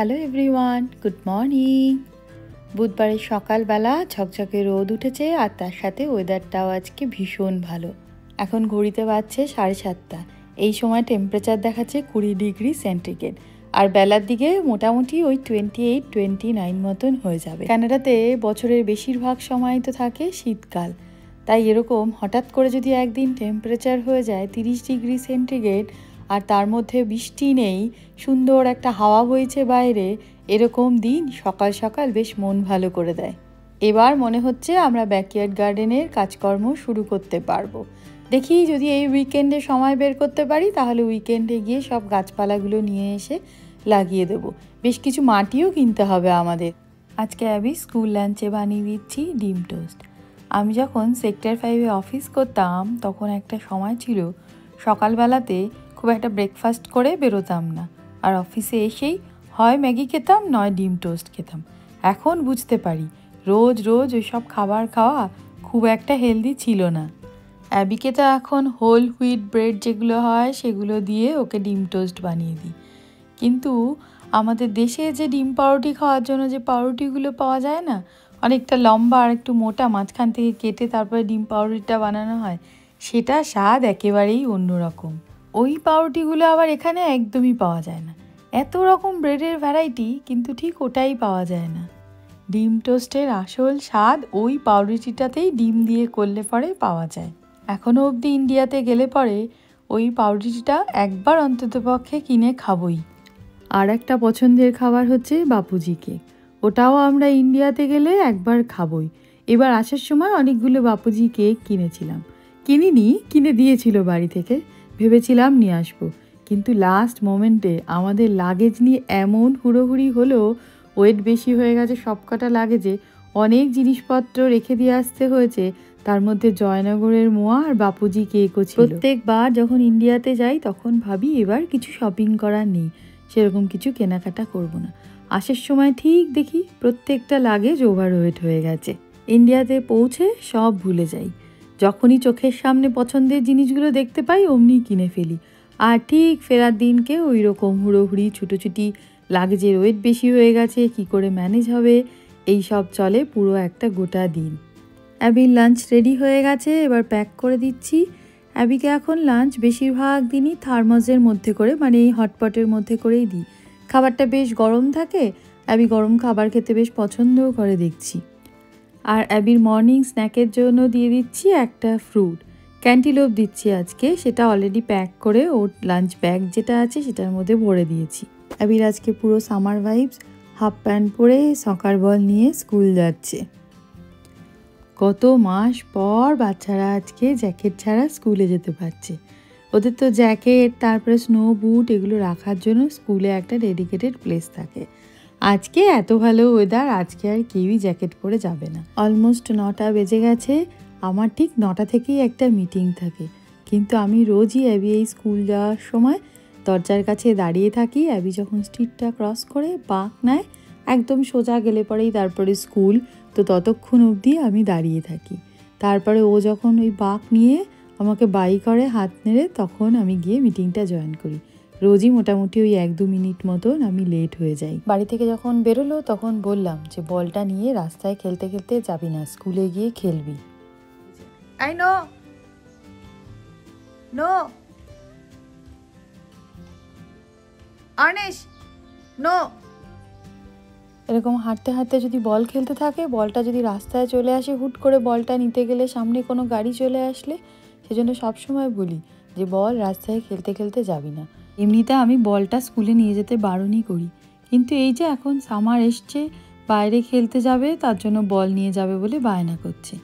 Hello everyone, good morning. বুধবারের সকালবেলা ঝকঝকে রোদ উঠেছে আর তার সাথে ওয়েদারটাও আজকে ভীষণ ভালো। এখন ঘড়িতে বাজছে 7:30। এই সময় টেম্পারেচার দেখাচ্ছে 20 ডিগ্রি সেন্টিগ্রেড আর বেলার দিকে মোটামুটি ওই 28-29 মতন হয়ে যাবে। কানাডাতে বছরের বেশিরভাগ সময় তো থাকে শীতকাল, তাই এরকম হঠাৎ করে যদি একদিন টেম্পারেচার হয়ে যায় 30 ডিগ্রি সেন্টিগ্রেড আর তার মধ্যে বৃষ্টি নেই, সুন্দর একটা হাওয়া বইছে বাইরে, এরকম দিন সকাল সকাল বেশ মন ভালো করে দেয়। এবার মনে হচ্ছে আমরা ব্যাকইয়ার্ড গার্ডেনের কাজকর্ম শুরু করতে পারবো। দেখি যদি এই উইকেন্ডে সময় বের করতে পারি তাহলে উইকেন্ডে গিয়ে সব গাছপালাগুলো নিয়ে এসে লাগিয়ে দেব। বেশ কিছু মাটিও কিনতে হবে আমাদের। আজকে আমি স্কুল লাঞ্চে বানিয়ে দিচ্ছি ডিম টোস্ট। আমি যখন সেক্টর 5-এ অফিস করতাম তখন একটা সময় ছিল সকালবেলাতে খুব একটা ব্রেকফাস্ট করে বেরোতাম না, আর অফিসে এসেই হয় ম্যাগি খেতাম নয় ডিম টোস্ট খেতাম। এখন বুঝতে পারি রোজ রোজ ওইসব খাবার খাওয়া খুব একটা হেলদি ছিল না। অ্যাবিকে তো এখন হোল হুইট ব্রেড যেগুলো হয় সেগুলো দিয়ে ওকে ডিম টোস্ট বানিয়ে দিই। কিন্তু আমাদের দেশে যে ডিম পাউরুটি খাওয়ার জন্য যে পাউরুটিগুলো পাওয়া যায় না, অনেকটা লম্বা আর একটু মোটা, মাঝখান থেকে কেটে তারপরে ডিম পাউরুটিটা বানানো হয়, সেটা স্বাদ একেবারেই অন্যরকম। ওই পাউরুটিগুলো আবার এখানে একদমই পাওয়া যায় না। এত রকম ব্রেডের ভ্যারাইটি, কিন্তু ঠিক ওটাই পাওয়া যায় না। ডিম টোস্টের আসল স্বাদ ওই পাউরুটিটাতেই ডিম দিয়ে করলে পরে পাওয়া যায়। এখনও অবধি ইন্ডিয়াতে গেলে পরে ওই পাউরুটিটা একবার অন্ততপক্ষে কিনে খাবই। আর একটা পছন্দের খাবার হচ্ছে বাপুজি কেক, ওটাও আমরা ইন্ডিয়াতে গেলে একবার খাবই। এবার আসার সময় অনেকগুলো বাপুজি কেক কিনেছিলাম, কিনে দিয়েছিল বাড়ি থেকে, ভেবেছিলাম নিয়ে আসবো, কিন্তু লাস্ট মোমেন্টে আমাদের লাগেজ নিয়ে এমন হুড়োহুড়ি হলো, ওয়েট বেশি হয়ে গেছে সবকটা লাগেজে, অনেক জিনিসপত্র রেখে দিয়ে আসতে হয়েছে, তার মধ্যে জয়নগরের মোয়া আর বাপুজি কেকও ছিল। প্রত্যেকবার যখন ইন্ডিয়াতে যাই তখন ভাবি এবার কিছু শপিং করার নেই, সেরকম কিছু কেনাকাটা করব না। আসার সময় ঠিক দেখি প্রত্যেকটা লাগেজ ওভারওয়েট হয়ে গেছে। ইন্ডিয়াতে পৌঁছে সব ভুলে যাই, যখনই চোখের সামনে পছন্দের জিনিসগুলো দেখতে পাই অমনি কিনে ফেলি, আর ঠিক ফেরার দিনকে ওই রকম হুড়োহুড়ি ছুটোছুটি, লাগেজের ওয়েট বেশি হয়ে গেছে, কি করে ম্যানেজ হবে, এই সব চলে পুরো একটা গোটা দিন। অ্যাবির লাঞ্চ রেডি হয়ে গেছে, এবার প্যাক করে দিচ্ছি। অ্যাবিকে এখন লাঞ্চ বেশিরভাগ দিনই থার্মাসের মধ্যে করে, মানে এই হটপটের মধ্যে করেই দিই। খাবারটা বেশ গরম থাকে, অ্যাবি গরম খাবার খেতে বেশ পছন্দও করে দেখছি। আর অ্যাবির মর্নিং স্ন্যাকের জন্য দিয়ে দিচ্ছি একটা ফ্রুট, ক্যান্টিলোপ দিচ্ছি আজকে, সেটা অলরেডি প্যাক করে ওর লাঞ্চ ব্যাগ যেটা আছে সেটার মধ্যে ভরে দিয়েছি। অ্যাবির আজকে পুরো সামার ভাইবস, হাফ প্যান্ট পরে সকার বল নিয়ে স্কুল যাচ্ছে। কত মাস পর বাচ্চারা আজকে জ্যাকেট ছাড়া স্কুলে যেতে পারছে। ওদের তো জ্যাকেট, তারপরে স্নো বুট এগুলো রাখার জন্য স্কুলে একটা ডেডিকেটেড প্লেস থাকে। আজকে এত ভালো ওয়েদার, আজকে আর কেউই জ্যাকেট পরে যাবে না। অলমোস্ট 9টা বেজে গেছে, আমার ঠিক 9টা থেকেই একটা মিটিং থাকে, কিন্তু আমি রোজই অ্যাবি এই স্কুল যাওয়ার সময় দরজার কাছে দাঁড়িয়ে থাকি। অ্যাবি যখন স্ট্রিটটা ক্রস করে বাঁক নেয়, একদম সোজা গেলে পরেই তারপরে স্কুল, তো ততক্ষণ অবধি আমি দাঁড়িয়ে থাকি। তারপরে ও যখন ওই বাঁক নিয়ে আমাকে বাই করে হাত নেড়ে, তখন আমি গিয়ে মিটিংটা জয়েন করি। রোজই মোটামুটি ওই 1-2 মিনিট মতন আমি লেট হয়ে যাই। বাড়ি থেকে যখন বেরোলো তখন বললাম যে বলটা নিয়ে রাস্তায় খেলতে খেলতে যাবি না, স্কুলে গিয়ে খেলবি। I know no Arnesh no. এরকম হাঁটতে হাঁটতে যদি বল খেলতে থাকে, বলটা যদি রাস্তায় চলে আসে, হুট করে বলটা নিতে গেলে সামনে কোনো গাড়ি চলে আসলে, সেজন্য সবসময় বলি যে বল রাস্তায় খেলতে খেলতে যাবি না। এমনিতে আমি বলটা স্কুলে নিয়ে যেতে বারণই করি, কিন্তু এই যে এখন সামার এসছে, বাইরে খেলতে যাবে, তার জন্য বল নিয়ে যাবে বলে বায়না করছে।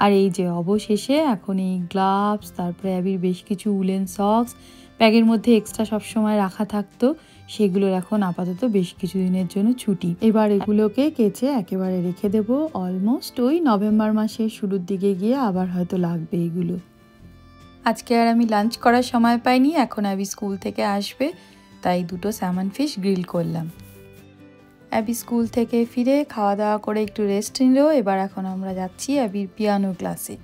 আর এই যে অবশেষে এখন এই গ্লাভস, তারপরে অ্যাবির বেশ কিছু উলেন সক্স ব্যাগের মধ্যে এক্সট্রা সবসময় রাখা থাকতো, সেগুলোর এখন আপাতত বেশ কিছুদিনের জন্য ছুটি। এবার এগুলোকে কেচে একেবারে রেখে দেব। অলমোস্ট ওই নভেম্বর মাসের শুরুর দিকে গিয়ে আবার হয়তো লাগবে এগুলো। আজকে আর আমি লাঞ্চ করার সময় পাইনি, এখন অ্যাবি স্কুল থেকে আসবে, তাই 2টো স্যামন ফিশ গ্রিল করলাম। অ্যাবি স্কুল থেকে ফিরে খাওয়া দাওয়া করে একটু রেস্ট নিল। এবার এখন আমরা যাচ্ছি অ্যাবির পিয়ানো ক্লাসে।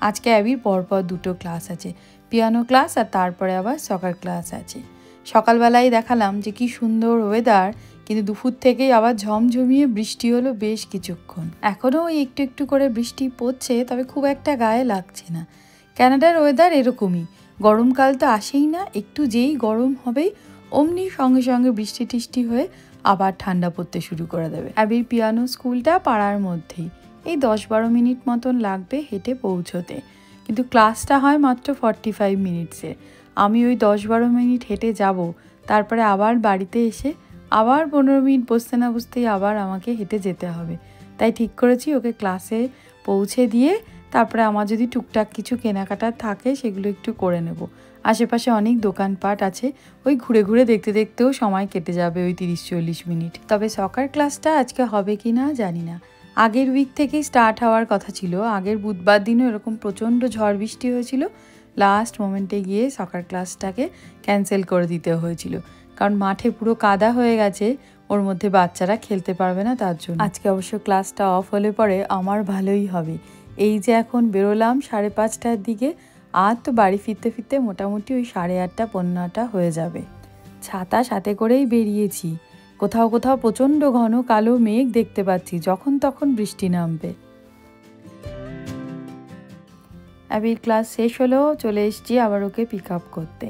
আজকে অ্যাবির পরপর 2টো ক্লাস আছে, পিয়ানো ক্লাস আর তারপরে আবার সকার ক্লাস আছে। সকালবেলায় দেখালাম যে কি সুন্দর ওয়েদার, কিন্তু দুপুর থেকেই আবার ঝমঝমিয়ে বৃষ্টি হলো বেশ কিছুক্ষণ। এখনও ওই একটু একটু করে বৃষ্টি পড়ছে, তবে খুব একটা গায়ে লাগছে না। কানাডার ওয়েদার এরকমই, গরমকাল তো আসেই না, একটু যেই গরম হবেই অমনি সঙ্গে সঙ্গে বৃষ্টি টিষ্টি হয়ে আবার ঠান্ডা পড়তে শুরু করে দেবে। অ্যাবির পিয়ানো স্কুলটা পাড়ার মধ্যেই, এই 10-12 মিনিট মতন লাগবে হেঁটে পৌঁছতে, কিন্তু ক্লাসটা হয় মাত্র 45 মিনিটসের। আমি ওই 10-12 মিনিট হেঁটে যাব, তারপরে আবার বাড়িতে এসে আবার 15 মিনিট বসতে না বসতেই আবার আমাকে হেঁটে যেতে হবে। তাই ঠিক করেছি ওকে ক্লাসে পৌঁছে দিয়ে তারপরে আমার যদি টুকটাক কিছু কেনাকাটার থাকে সেগুলো একটু করে নেব। আশেপাশে অনেক দোকানপাট আছে, ওই ঘুরে ঘুরে দেখতে দেখতেও সময় কেটে যাবে ওই 30-40 মিনিট। তবে সকার ক্লাসটা আজকে হবে কি না জানি না। আগের উইক থেকেই স্টার্ট হওয়ার কথা ছিল, আগের বুধবার দিনও এরকম প্রচণ্ড ঝড় বৃষ্টি হয়েছিল। লাস্ট মোমেন্টে গিয়ে সকার ক্লাসটাকে ক্যান্সেল করে দিতে হয়েছিল, কারণ মাঠে পুরো কাদা হয়ে গেছে, ওর মধ্যে বাচ্চারা খেলতে পারবে না তার জন্য। আজকে অবশ্য ক্লাসটা অফ হলে পরে আমার ভালোই হবে। এই যে এখন বেরোলাম 5:30টার দিকে, আর তো বাড়ি ফিরতে ফিরতে মোটামুটি ওই 8:30 পৌনে 9টা হয়ে যাবে। ছাতা সাথে করেই বেরিয়েছি, কোথাও কোথাও প্রচণ্ড ঘন কালো মেঘ দেখতে পাচ্ছি, যখন তখন বৃষ্টি নামবে। অ্যাবির ক্লাস শেষ হলো, চলে এসেছি আবার ওকে পিক আপ করতে।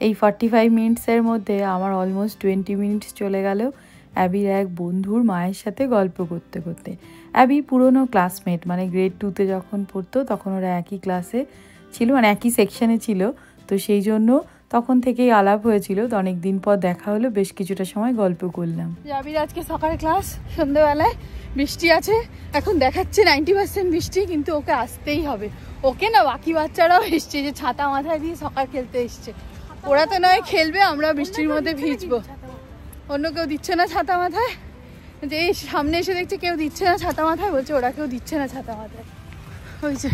এই 45 মিনিটসের মধ্যে আমার অলমোস্ট 20 মিনিটস চলে গেল অ্যাবির এক বন্ধুর মায়ের সাথে গল্প করতে করতে। অ্যাবি পুরনো ক্লাসমেট, মানে গ্রেড 2তে যখন পড়তো তখন ওরা একই ক্লাসে ছিল, মানে একই সেকশনে ছিল, তো সেই জন্য তখন থেকেই আলাপ হয়েছিল। তো অনেক দিন পর দেখা হলো, বেশ কিছুটা সময় গল্প করলাম। অ্যাবির আজকে সকালে ক্লাস, সন্ধ্যাবেলায় বৃষ্টি আছে, এখন দেখাচ্ছে 90% বৃষ্টি, কিন্তু ওকে আসতেই হবে। ওকে না, বাকি বাচ্চারাও এসছে, যে ছাতা মাথায় দিয়ে সকাল খেলতে এসছে। ওরা তো নয় খেলবে, আমরা বৃষ্টির মধ্যে ভিজবো। অন্য কেউ দিচ্ছে না ছাতা মাথায়, যে এই সামনে এসে দেখছে কেউ দিচ্ছে না ছাতা মাথায়, বলছে ওরা কেউ দিচ্ছে না ছাতা মাথায়। ওই যে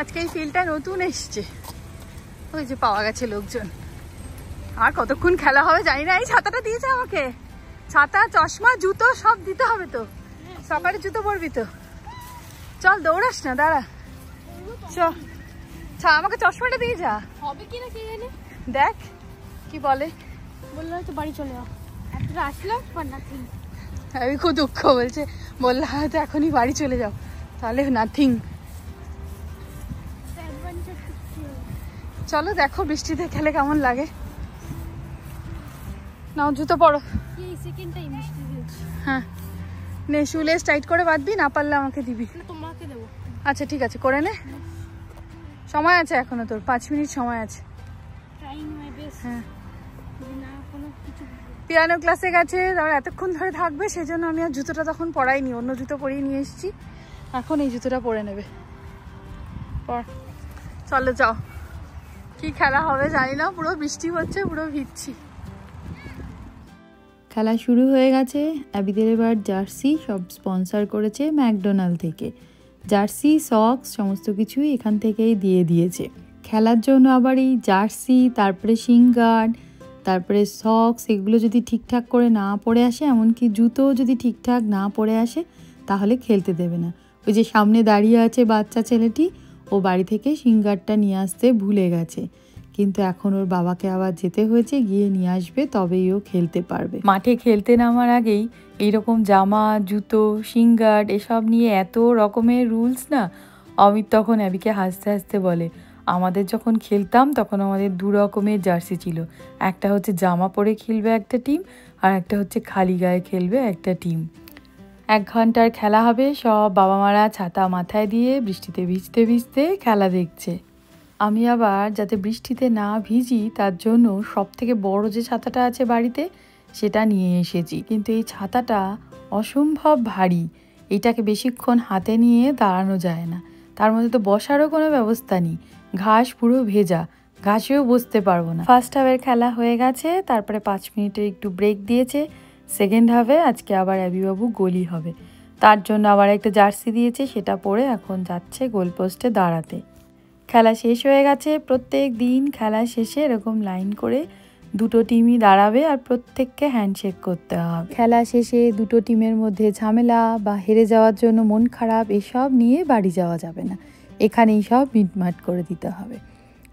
আজকে এই ফিল্ডটা নতুন এসছে, ওই যে পাওয়া গেছে লোকজন। আর কতক্ষণ খেলা হবে জানি না। এই ছাতাটা দিয়েছে আমাকে, ছাতা, চশমা, জুতো সব দিতে হবে তো। সকালে জুতো পরবি তো, চল দৌড়াস না, দাঁড়া চল। আমাকে চশমাটা দিয়ে যা, হবে কিনা কে জানে। দেখ কি বলে। বললো হয়তো বাড়ি চলে যাও, একটা আসলাম নাথিং। আমি খুব দুঃখ, বলছে বললো হয়তো এখনই বাড়ি চলে যাও, তাহলে নাথিং। চলো দেখো বৃষ্টিতে খেলে কেমন লাগে। নাও জুতো পরো। এই সেকেন্ড টাইম বৃষ্টি দিয়েছে। হ্যাঁ নে, শুলেস টাইট করে বাঁধবি, না পারলে আমাকে দিবি। তোমাকে দেবো। আচ্ছা ঠিক আছে, করে নে, সময় আছে এখনো, তোর 5 মিনিট সময় আছে। Trying my best. হ্যাঁ, না কোনো কিছু। পিয়ানো ক্লাসে গেছে, তারপর এতক্ষণ ধরে থাকবে, সেজন্য আমি আর জুতোটা তখন পরাইনি, অন্য জুতো পরিয়ে নিয়ে এসেছি। এখন এই জুতোটা পরে নেবে। পর, চলো যাও। কি খেলা হবে জানি না, পুরো বৃষ্টি হচ্ছে, পুরো ভিজছি। খেলা শুরু হয়ে গেছে। অ্যাবিদের এবার জার্সি সব স্পন্সর করেছে ম্যাকডোনাল্ড থেকে, জার্সি, সক্স সমস্ত কিছুই এখান থেকেই দিয়ে দিয়েছে। খেলার জন্য আবার এই জার্সি, তারপরে শিং গার্ড, তারপরে সক্স, এগুলো যদি ঠিকঠাক করে না পরে আসে, এমনকি জুতো যদি ঠিকঠাক না পরে আসে, তাহলে খেলতে দেবে না। ওই যে সামনে দাঁড়িয়ে আছে বাচ্চা ছেলেটি, ও বাড়ি থেকে শিং গার্ডটা নিয়ে আসতে ভুলে গেছে, কিন্তু এখন ওর বাবাকে আবার যেতে হয়েছে, গিয়ে নিয়ে আসবে, তবেই ও খেলতে পারবে। মাঠে খেলতে নামার আগেই এইরকম জামা, জুতো, শিং গার্ড এসব নিয়ে এত রকমের রুলস না। অমিত তখন অ্যাবিকে হাসতে হাসতে বলে, আমাদের যখন খেলতাম তখন আমাদের 2 রকমের জার্সি ছিল, একটা হচ্ছে জামা পরে খেলবে একটা টিম, আর একটা হচ্ছে খালি গায়ে খেলবে একটা টিম। 1 ঘন্টার খেলা হবে, সব বাবা মারা ছাতা মাথায় দিয়ে বৃষ্টিতে ভিজতে ভিজতে খেলা দেখছে। আমি আবার যাতে বৃষ্টিতে না ভিজি তার জন্য সব থেকে বড় যে ছাতাটা আছে বাড়িতে সেটা নিয়ে এসেছি, কিন্তু এই ছাতাটা অসম্ভব ভারী, এইটাকে বেশিক্ষণ হাতে নিয়ে দাঁড়ানো যায় না, তার মধ্যে তো বসারও কোনো ব্যবস্থা নেই, ঘাস পুরো ভেজা, ঘাসেও বসতে পারবো না। ফার্স্ট হাফের খেলা হয়ে গেছে, তারপরে 5 মিনিটের একটু ব্রেক দিয়েছে। সেকেন্ড হাফে আজকে আবার অ্যাবিবাবু গোলি হবে, তার জন্য আবার একটা জার্সি দিয়েছে, সেটা পরে এখন যাচ্ছে গোলপোস্টে দাঁড়াতে। খেলা শেষ হয়ে গেছে। প্রত্যেক দিন খেলা শেষে এরকম লাইন করে 2টো টিমই দাঁড়াবে আর প্রত্যেককে হ্যান্ডশেক করতে হবে। খেলা শেষে 2টো টিমের মধ্যে ঝামেলা বা হেরে যাওয়ার জন্য মন খারাপ এসব নিয়ে বাড়ি যাওয়া যাবে না, এখানেই সব মিটমাট করে দিতে হবে।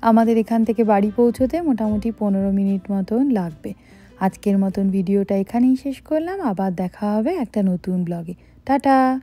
আমাদের এখান থেকে বাড়ি পৌঁছতে মোটামুটি 15 মিনিট মতন লাগবে। আজকের মতন ভিডিওটা এখানেই শেষ করলাম, আবার দেখা হবে একটা নতুন ব্লগে। টাটা।